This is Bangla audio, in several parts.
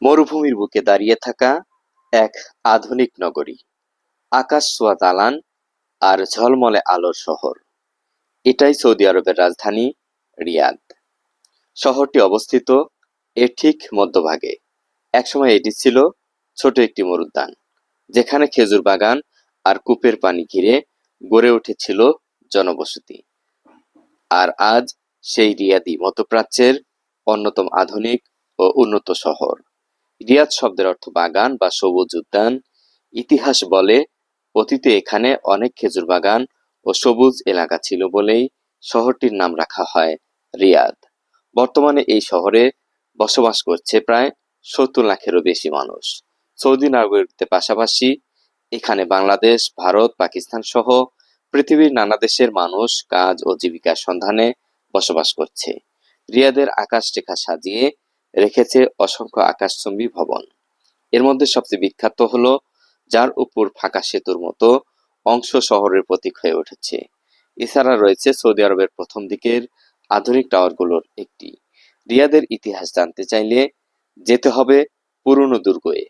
মরুভূমির বুকে দাঁড়িয়ে থাকা এক আধুনিক নগরী, আকাশ ছোঁয়া দালান আর ঝলমলে আলোর শহর। এটাই সৌদি আরবের রাজধানী রিয়াদ। শহরটি অবস্থিত এর ঠিক মধ্যভাগে। একসময় এটি ছিল ছোট একটি মরুদ্যান, যেখানে খেজুর বাগান আর কূপের পানি ঘিরে গড়ে উঠেছিল জনবসতি। আর আজ সেই রিয়াদই মধ্যপ্রাচ্যের অন্যতম আধুনিক ও উন্নত শহর। রিয়াদ শব্দের অর্থ বাগান বা সবুজ উদ্যান। ইতিহাস বলে অতীতে এখানে অনেক খেজুর বাগান ও সবুজ এলাকা ছিল বলেই শহরটির নাম রাখা হয় রিয়াদ। বর্তমানে এই শহরে বসবাস করছে প্রায় 70 লাখেরও বেশি মানুষ। সৌদি নাগরিকদের পাশাপাশি এখানে বাংলাদেশ, ভারত, পাকিস্তান সহ পৃথিবীর নানা দেশের মানুষ কাজ ও জীবিকার সন্ধানে বসবাস করছে। রিয়াদের আকাশরেখা সাজিয়ে রেখেছে অসংখ্য আকাশচুম্বী ভবন। এর মধ্যে সবচেয়ে বিখ্যাত হলো যার উপর ফাঁকা সেতুর মতো অংশ শহরের প্রতীক হয়ে উঠেছে। এছাড়া রয়েছে সৌদি আরবের প্রথম দিকের আধুনিক টাওয়ারগুলোর একটি। রিয়াদের ইতিহাস জানতে চাইলে যেতে হবে পুরনো দুর্গে।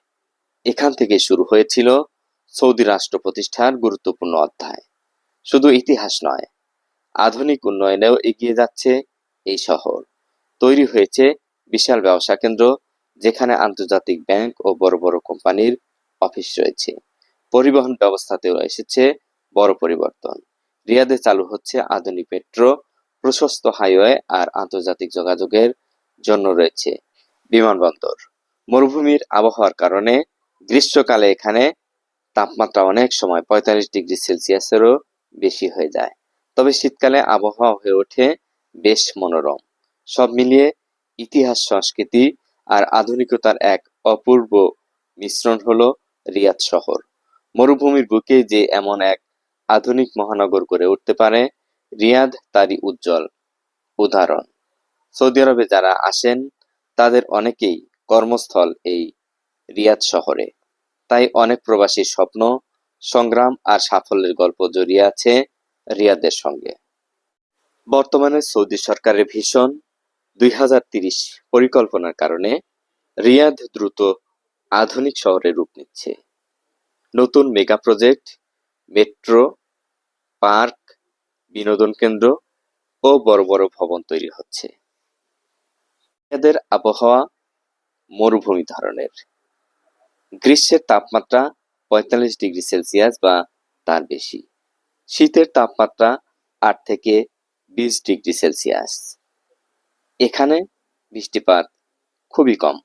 এখান থেকে শুরু হয়েছিল সৌদি রাষ্ট্র প্রতিষ্ঠার গুরুত্বপূর্ণ অধ্যায়। শুধু ইতিহাস নয়, আধুনিক উন্নয়নেও এগিয়ে যাচ্ছে এই শহর। তৈরি হয়েছে বিশাল ব্যবসা কেন্দ্র, যেখানে আন্তর্জাতিক ব্যাংক ও বড় বড় কোম্পানির অফিস রয়েছে। পরিবহন ব্যবস্থাতেও এসেছে বড় পরিবর্তন। রিয়াদে চালু হচ্ছে আধুনিক মেট্রো, প্রশস্ত হাইওয়ে আর আন্তর্জাতিক যোগাযোগের জন্য রয়েছে বিমানবন্দর। মরুভূমির আবহাওয়ার কারণে গ্রীষ্মকালে এখানে তাপমাত্রা অনেক সময় 45 ডিগ্রি সেলসিয়াসেরও বেশি হয়ে যায়। তবে শীতকালে আবহাওয়া হয়ে ওঠে বেশ মনোরম। সব মিলিয়ে ইতিহাস, সংস্কৃতি আর আধুনিকতার এক অপূর্ব মিশ্রণ হলো রিয়াদ শহর। মরুভূমির বুকে যে এমন এক আধুনিক মহানগর গড়ে উঠতে পারে, রিয়াদ তারই উজ্জ্বল উদাহরণ। সৌদি আরবে যারা আসেন তাদের অনেকেই কর্মস্থল এই রিয়াদ শহরে। তাই অনেক প্রবাসীর স্বপ্ন, সংগ্রাম আর সাফল্যের গল্প জড়িয়ে আছে রিয়াদের সঙ্গে। বর্তমানে সৌদি সরকারের ভিশন 2030 পরিকল্পনার কারণে রিয়াদ দ্রুত আধুনিক শহরে রূপ নিচ্ছে। নতুন মেগা প্রজেক্ট, মেট্রো, পার্ক, বিনোদন কেন্দ্র ও বড় বড় ভবন তৈরি হচ্ছে। রিয়াদের আবহাওয়া মরুভূমি ধরনের। গ্রীষ্মের তাপমাত্রা 45 ডিগ্রি সেলসিয়াস বা তার বেশি। শীতের তাপমাত্রা 8 থেকে 20 ডিগ্রি সেলসিয়াস। এখানে বৃষ্টিপাত খুবই কম।